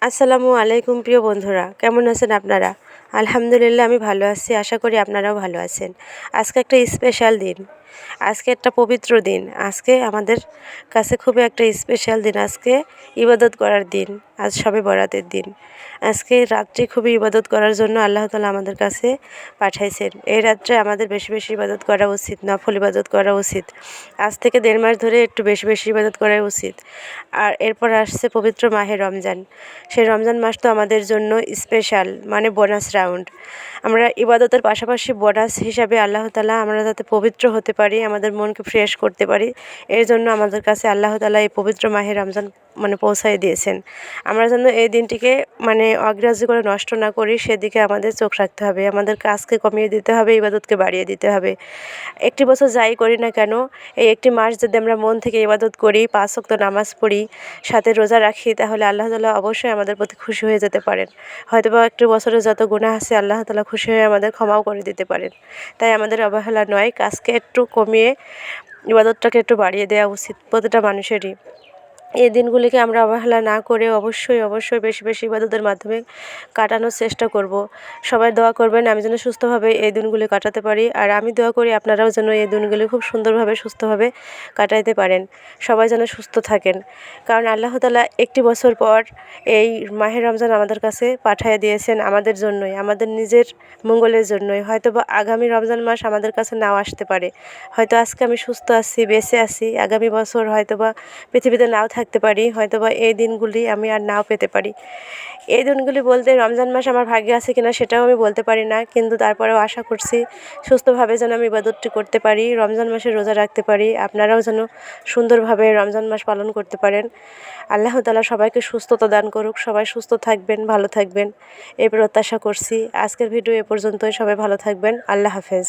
আসসালামু আলাইকুম প্রিয় বন্ধুরা, কেমন আছেন আপনারা? আলহামদুলিল্লাহ আমি ভালো আছি। আশা করি আপনারাও ভালো আছেন। আজকে একটা স্পেশাল দিন, আজকে একটা পবিত্র দিন। আজকে আমাদের কাছে খুবই একটা স্পেশাল দিন। আজকে ইবাদত করার দিন। আজ শবে বরাতের দিন। আজকে রাত্রে খুবই ইবাদত করার জন্য আল্লাহ তাআলা আমাদের কাছে পাঠাইছেন। এই রাত্রে আমাদের বেশি বেশি ইবাদত করা উচিত, নফল ইবাদত করা উচিত। আজ থেকে 1.5 মাস ধরে একটু বেশি বেশি ইবাদত করা উচিত। আর এরপর আসছে পবিত্র মাহে রমজান। সেই রমজান মাস তো আমাদের জন্য স্পেশাল, মানে বোনাস রাউন্ড। আমরা ইবাদতের পাশাপাশি বোনাস হিসাবে আল্লাহ তাআলা আমরা যাতে পবিত্র হতে পারি, আমাদের মনকে ফ্রেশ করতে পারি, এর জন্য আমাদের কাছে আল্লাহ তাআলা এই পবিত্র মাহে রমজান পৌঁছায় দিয়েছেন। আমরা যেন এই দিনটিকে অগ্রাহ্য করে নষ্ট না করি, সেদিকে আমাদের চোখ রাখতে হবে। আমাদের কাজকে কমিয়ে দিতে হবে, ইবাদতকে বাড়িয়ে দিতে হবে। একটি বছর যাই করি না কেন, এই একটি মাস যদি আমরা মন থেকে ইবাদত করি, 5 ওয়াক্ত নামাজ পড়ি, সাথে রোজা রাখি, তাহলে আল্লাহ তাআলা অবশ্যই আমাদের প্রতি খুশি হয়ে যেতে পারেন। হয়তোবা একটি বছরে যত গুনাহ আছে আল্লাহ তাআলা খুশি হয়ে আমাদের ক্ষমাও করে দিতে পারেন। তাই আমাদের অবহেলা নয়, কাজকে একটু কমিয়ে ইবাদতটাকে একটু বাড়িয়ে দেওয়া উচিত প্রতিটা মানুষেরই। এই দিনগুলিকে আমরা অবহেলা না করে অবশ্যই বেশি বেশি ইবাদতের মাধ্যমে কাটানোর চেষ্টা করব। সবাই দোয়া করবেন আমি যেন সুস্থভাবে এই দিনগুলি কাটাতে পারি, আর আমি দোয়া করি আপনারাও যেন এই দিনগুলি খুব সুন্দরভাবে সুস্থভাবে কাটাইতে পারেন। সবাই যেন সুস্থ থাকেন, কারণ আল্লাহ তাআলা একটি বছর পর এই মাহে রমজান আমাদের কাছে পাঠিয়ে দিয়েছেন আমাদের জন্যই, আমাদের নিজের মঙ্গলের জন্যই। হয়তোবা আগামী রমজান মাস আমাদের কাছে নাও আসতে পারে। হয়তো আজকে আমি সুস্থ আছি, বেঁচে আছি, আগামী বছর হয়তোবা পৃথিবীতে নাও থাকতে পারি, হয়তোবা এই দিনগুলি আমি আর নাও পেতে পারি। এই দিনগুলি বলতে রমজান মাস আমার ভাগ্যে আছে কিনা সেটাও আমি বলতে পারি না, কিন্তু তারপরেও আশা করছি সুস্থভাবে যেন আমি ইবাদতটি করতে পারি, রমজান মাসে রোজা রাখতে পারি, আপনারাও যেন সুন্দরভাবে রমজান মাস পালন করতে পারেন। আল্লাহ তাআলা সবাইকে সুস্থতা দান করুক, সবাই সুস্থ থাকবেন, ভালো থাকবেন, এই প্রত্যাশা করছি। আজকের ভিডিও এ পর্যন্তই। সবাই ভালো থাকবেন। আল্লাহ হাফেজ।